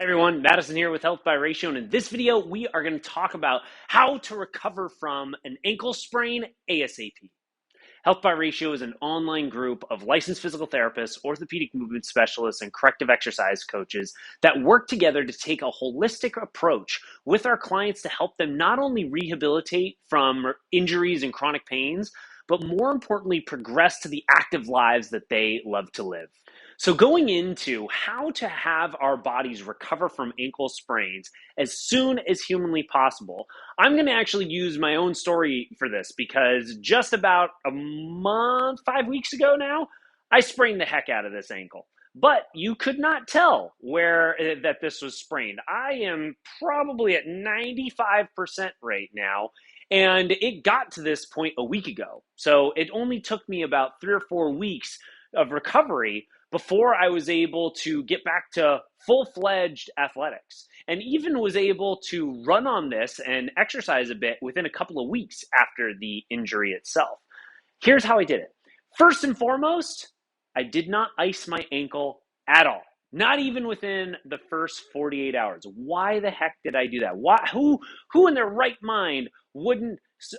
Everyone, Madison here with Health by Ratio, and in this video, we are going to talk about how to recover from an ankle sprain ASAP. Health by Ratio is an online group of licensed physical therapists, orthopedic movement specialists, and corrective exercise coaches that work together to take a holistic approach with our clients to help them not only rehabilitate from injuries and chronic pains, but more importantly, progress to the active lives that they love to live. So going into how to have our bodies recover from ankle sprains as soon as humanly possible, I'm going to actually use my own story for this because just about a month, 5 weeks ago now, I sprained the heck out of this ankle. But you could not tell that this was sprained. I am probably at 95% right now. And it got to this point a week ago. So it only took me about 3 or 4 weeks of recovery before I was able to get back to full-fledged athletics, and even was able to run on this and exercise a bit within a couple of weeks after the injury itself. Here's how I did it. First and foremost, I did not ice my ankle at all. Not even within the first 48 hours. Why the heck did I do that? Who in their right mind wouldn't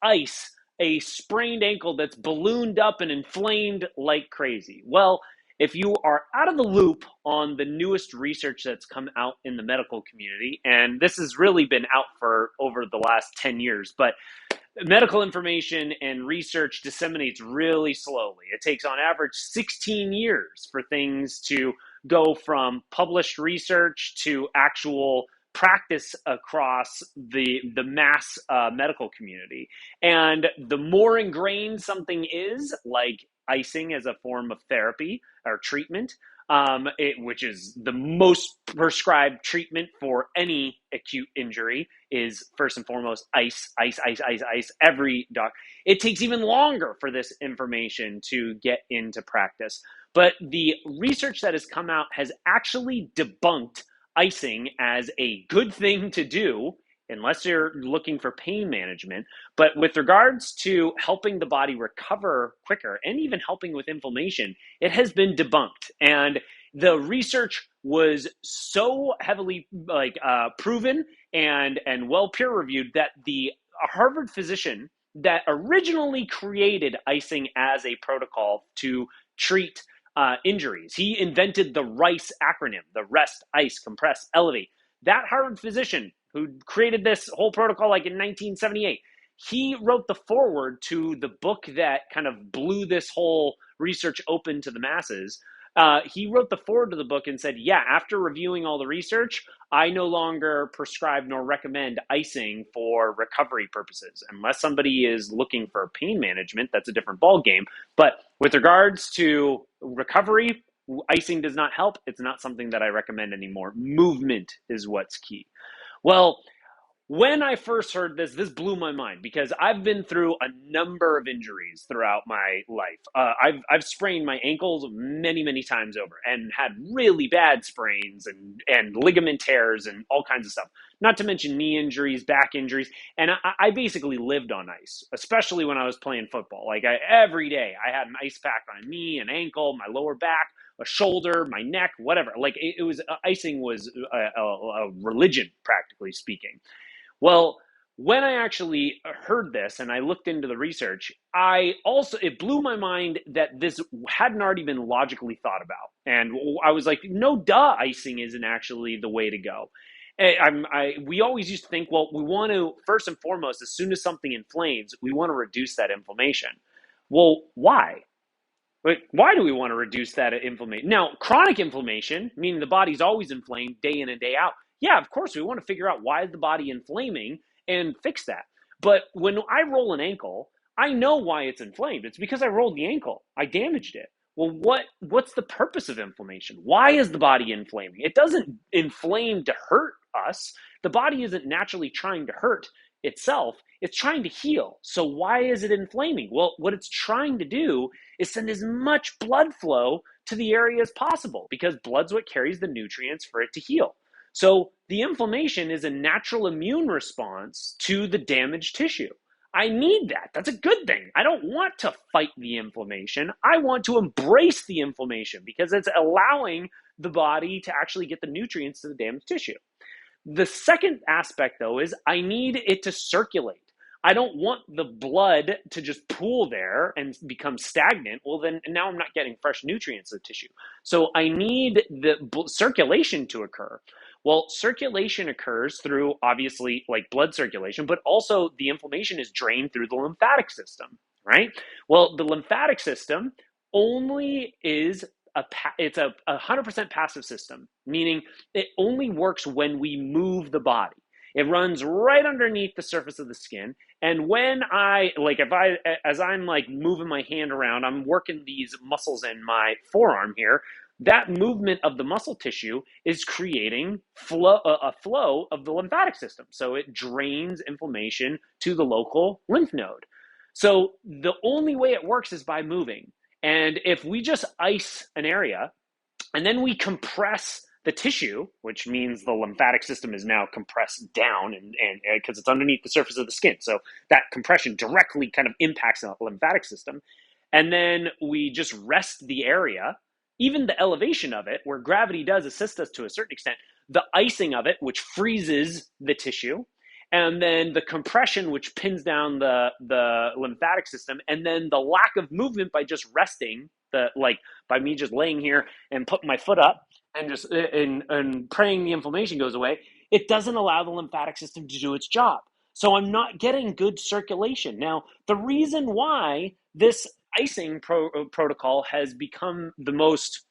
ice a sprained ankle that's ballooned up and inflamed like crazy? Well, if you are out of the loop on the newest research that's come out in the medical community, and this has really been out for over the last 10 years, but medical information and research disseminates really slowly. It takes on average 16 years for things to go from published research to actual practice across the mass medical community. And the more ingrained something is, like icing as a form of therapy or treatment, which is the most prescribed treatment for any acute injury, is first and foremost ice. Every doc. It takes even longer for this information to get into practice. But the research that has come out has actually debunked icing as a good thing to do, unless you're looking for pain management. But with regards to helping the body recover quicker and even helping with inflammation, it has been debunked. And the research was so heavily proven and well peer reviewed that the Harvard physician that originally created icing as a protocol to treat injuries, he invented the RICE acronym, the rest, ice, compress, elevate. That Harvard physician who created this whole protocol like in 1978, he wrote the foreword to the book that kind of blew this whole research open to the masses. He wrote the foreword to the book and said, yeah, after reviewing all the research, I no longer prescribe nor recommend icing for recovery purposes. Unless somebody is looking for pain management, that's a different ballgame. But with regards to recovery, icing does not help. It's not something that I recommend anymore. Movement is what's key. Well, when I first heard this blew my mind because I've been through a number of injuries throughout my life. I've sprained my ankles many times over and had really bad sprains and ligament tears and all kinds of stuff. Not to mention knee injuries, back injuries. And I basically lived on ice, especially when I was playing football. Every day I had an ice pack on a knee, an ankle, my lower back, a shoulder, my neck, whatever. It was icing was a religion, practically speaking. Well, when I actually heard this and I looked into the research, it blew my mind that this hadn't already been logically thought about. And I was like, no, duh, icing isn't actually the way to go. We always used to think, well, we want to, first and foremost, as soon as something inflames, we want to reduce that inflammation. Well, why? Why do we want to reduce that inflammation? Now, chronic inflammation, meaning the body's always inflamed day in and day out. Yeah, of course, we want to figure out why is the body inflaming and fix that. But when I roll an ankle, I know why it's inflamed. It's because I rolled the ankle. I damaged it. Well, what's the purpose of inflammation? Why is the body inflaming? It doesn't inflame to hurt us. The body isn't naturally trying to hurt itself. It's trying to heal. So why is it inflaming? Well, what it's trying to do is send as much blood flow to the area as possible because blood's what carries the nutrients for it to heal. So the inflammation is a natural immune response to the damaged tissue. I need that. That's a good thing. I don't want to fight the inflammation. I want to embrace the inflammation because it's allowing the body to actually get the nutrients to the damaged tissue. The second aspect, though, is I need it to circulate. I don't want the blood to just pool there and become stagnant. Well, then now I'm not getting fresh nutrients to the tissue. So I need the circulation to occur. Well, circulation occurs through obviously like blood circulation, but also the inflammation is drained through the lymphatic system, right? Well, the lymphatic system only is it's a 100% passive system, meaning it only works when we move the body. It runs right underneath the surface of the skin. And when as I'm like moving my hand around, I'm working these muscles in my forearm here. That movement of the muscle tissue is creating a flow of the lymphatic system. So it drains inflammation to the local lymph node. So the only way it works is by moving. And if we just ice an area and then we compress the tissue, which means the lymphatic system is now compressed down and because it's underneath the surface of the skin. So that compression directly kind of impacts the lymphatic system. And then we just rest the area, even the elevation of it, where gravity does assist us to a certain extent, the icing of it, which freezes the tissue, and then the compression, which pins down the lymphatic system, and then the lack of movement by just resting, by me just laying here and putting my foot up and just and praying the inflammation goes away, it doesn't allow the lymphatic system to do its job. So I'm not getting good circulation. Now, the reason why this icing protocol has become the most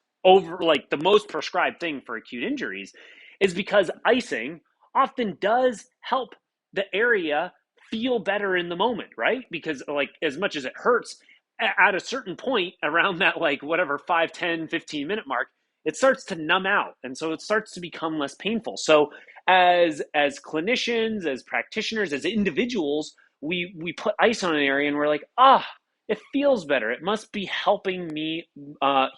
prescribed thing for acute injuries is because icing often does help the area feel better in the moment, right? Because like as much as it hurts at a certain point around that like whatever 5, 10, 15-minute mark, it starts to numb out. And so it starts to become less painful. So as clinicians, as practitioners, as individuals, we put ice on an area and we're like, it feels better. It must be helping me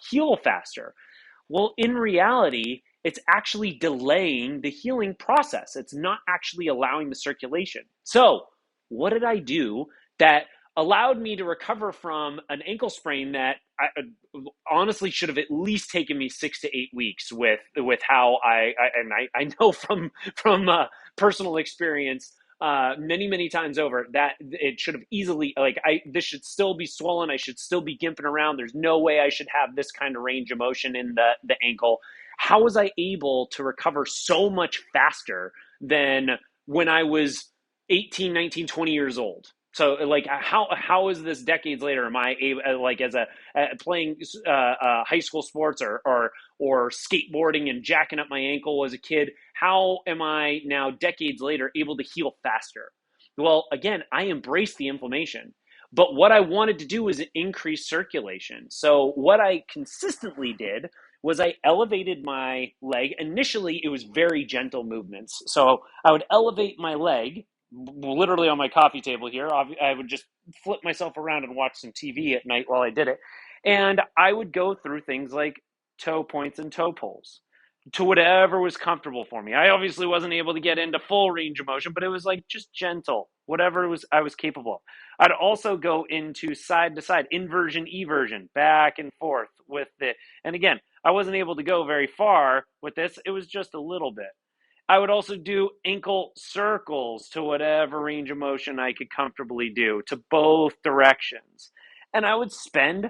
heal faster. Well, in reality, it's actually delaying the healing process. It's not actually allowing the circulation. So what did I do that allowed me to recover from an ankle sprain that I honestly should have at least taken me 6 to 8 weeks with how I know from personal experience many times over that it should have easily this should still be swollen. I should still be gimping around. There's no way I should have this kind of range of motion in the ankle. How was I able to recover so much faster than when I was 18, 19, 20 years old? So like how is this decades later? Am I able, like as playing high school sports or skateboarding and jacking up my ankle as a kid? How am I now decades later able to heal faster? Well, again, I embraced the inflammation, but what I wanted to do was increase circulation. So what I consistently did was I elevated my leg. Initially, it was very gentle movements. So I would elevate my leg literally on my coffee table here. I would just flip myself around and watch some TV at night while I did it. And I would go through things like toe points and toe pulls to whatever was comfortable for me. I obviously wasn't able to get into full range of motion, but it was like just gentle, whatever I was capable of. I'd also go into side to side, inversion, eversion, back and forth with it. And again, I wasn't able to go very far with this. It was just a little bit. I would also do ankle circles to whatever range of motion I could comfortably do to both directions. And I would spend,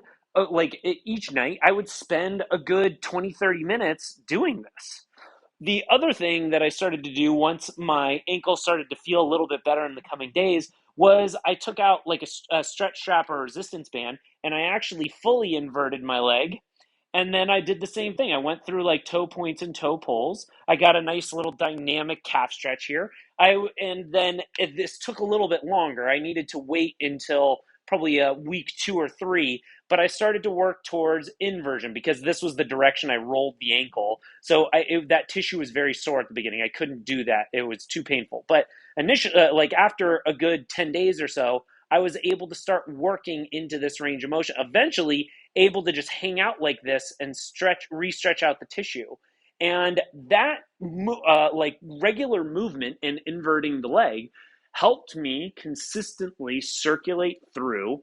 each night, I would spend a good 20, 30 minutes doing this. The other thing that I started to do once my ankle started to feel a little bit better in the coming days was I took out like a stretch strap or a resistance band and I actually fully inverted my leg. And then I did the same thing. I went through like toe points and toe pulls. I got a nice little dynamic calf stretch here. And then this took a little bit longer. I needed to wait until probably a week 2 or 3, but I started to work towards inversion because this was the direction I rolled the ankle. So that tissue was very sore at the beginning. I couldn't do that. It was too painful. But initially, after a good 10 days or so, I was able to start working into this range of motion. Eventually, able to just hang out like this and re-stretch out the tissue. And that regular movement and inverting the leg helped me consistently circulate through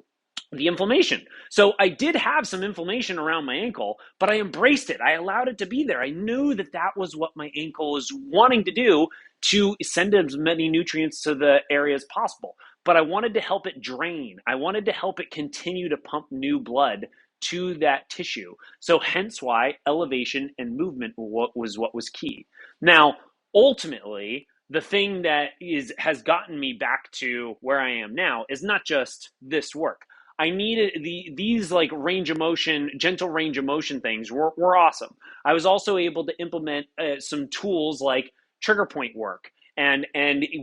the inflammation. So I did have some inflammation around my ankle, but I embraced it. I allowed it to be there. I knew that that was what my ankle was wanting to do, to send as many nutrients to the area as possible. But I wanted to help it drain. I wanted to help it continue to pump new blood to that tissue. So hence why elevation and movement was what was key. Now, ultimately, the thing that has gotten me back to where I am now is not just this work. I needed these like range of motion, gentle range of motion things were awesome. I was also able to implement some tools like trigger point work and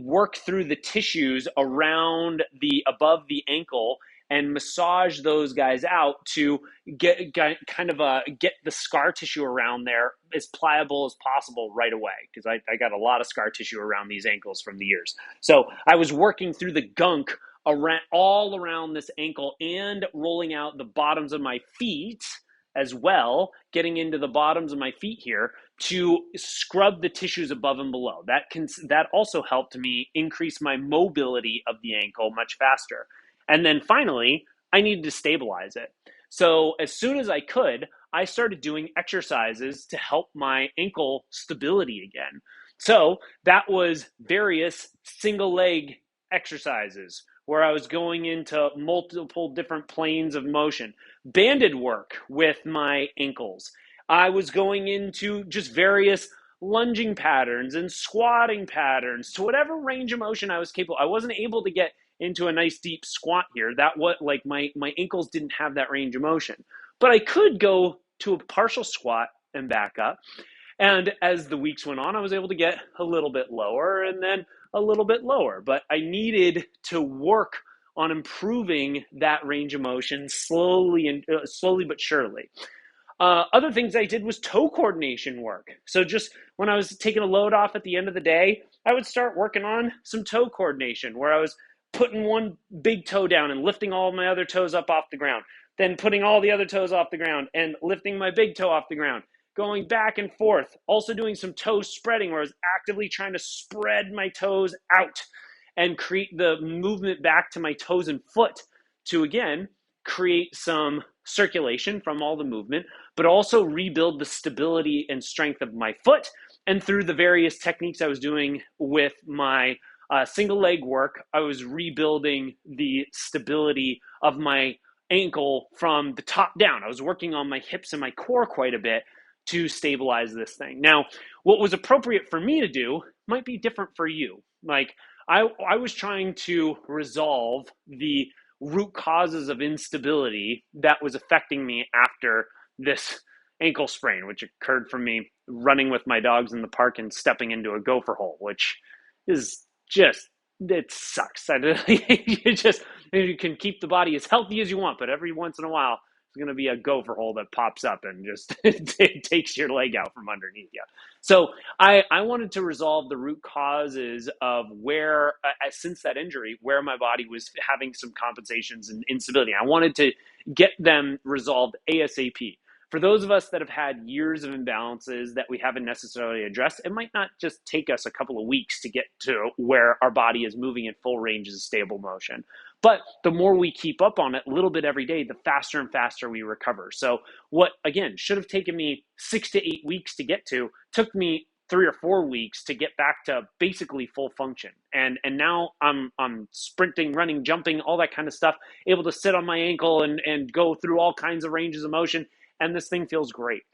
work through the tissues around the above the ankle and massage those guys out to get the scar tissue around there as pliable as possible right away, because I got a lot of scar tissue around these ankles from the years. So I was working through the gunk all around this ankle and rolling out the bottoms of my feet as well, getting into the bottoms of my feet here to scrub the tissues above and below. That also helped me increase my mobility of the ankle much faster. And then finally, I needed to stabilize it. So as soon as I could, I started doing exercises to help my ankle stability again. So that was various single leg exercises where I was going into multiple different planes of motion, banded work with my ankles. I was going into just various lunging patterns and squatting patterns to whatever range of motion I was capable. I wasn't able to get into a nice deep squat here. That what like my ankles didn't have that range of motion. But I could go to a partial squat and back up. And as the weeks went on, I was able to get a little bit lower and then a little bit lower. But I needed to work on improving that range of motion slowly but surely. Other things I did was toe coordination work. So just when I was taking a load off at the end of the day, I would start working on some toe coordination where I was putting one big toe down and lifting all of my other toes up off the ground, then putting all the other toes off the ground and lifting my big toe off the ground, going back and forth, also doing some toe spreading where I was actively trying to spread my toes out and create the movement back to my toes and foot to, again, create some circulation from all the movement, but also rebuild the stability and strength of my foot. And through the various techniques I was doing with my single leg work, I was rebuilding the stability of my ankle from the top down. I was working on my hips and my core quite a bit to stabilize this thing. Now, what was appropriate for me to do might be different for you. Like I was trying to resolve the root causes of instability that was affecting me after this ankle sprain, which occurred from me running with my dogs in the park and stepping into a gopher hole, which is just, it sucks. You can keep the body as healthy as you want, but every once in a while, it's going to be a gopher hole that pops up and just takes your leg out from underneath you. So I wanted to resolve the root causes of where, since that injury, where my body was having some compensations and instability. I wanted to get them resolved ASAP. For those of us that have had years of imbalances that we haven't necessarily addressed, it might not just take us a couple of weeks to get to where our body is moving in full ranges of stable motion. But the more we keep up on it a little bit every day, the faster and faster we recover. So what, again, should have taken me 6 to 8 weeks to get to, took me 3 or 4 weeks to get back to basically full function. And now I'm sprinting, running, jumping, all that kind of stuff, able to sit on my ankle and go through all kinds of ranges of motion. And this thing feels great.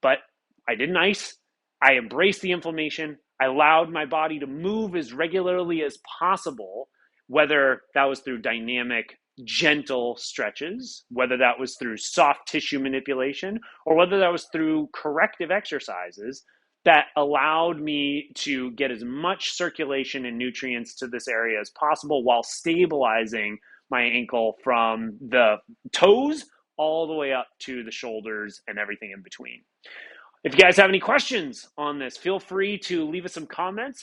But I didn't ice. I embraced the inflammation. I allowed my body to move as regularly as possible, whether that was through dynamic, gentle stretches, whether that was through soft tissue manipulation, or whether that was through corrective exercises that allowed me to get as much circulation and nutrients to this area as possible while stabilizing my ankle from the toes all the way up to the shoulders and everything in between. If you guys have any questions on this, feel free to leave us some comments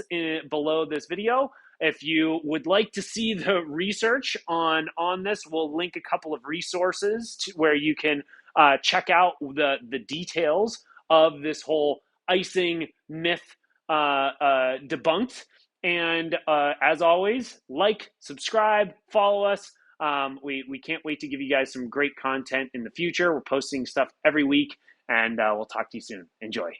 below this video. If you would like to see the research on this, we'll link a couple of resources where you can check out the details of this whole icing myth debunked. And as always, like, subscribe, follow us. We can't wait to give you guys some great content in the future. We're posting stuff every week, and we'll talk to you soon. Enjoy.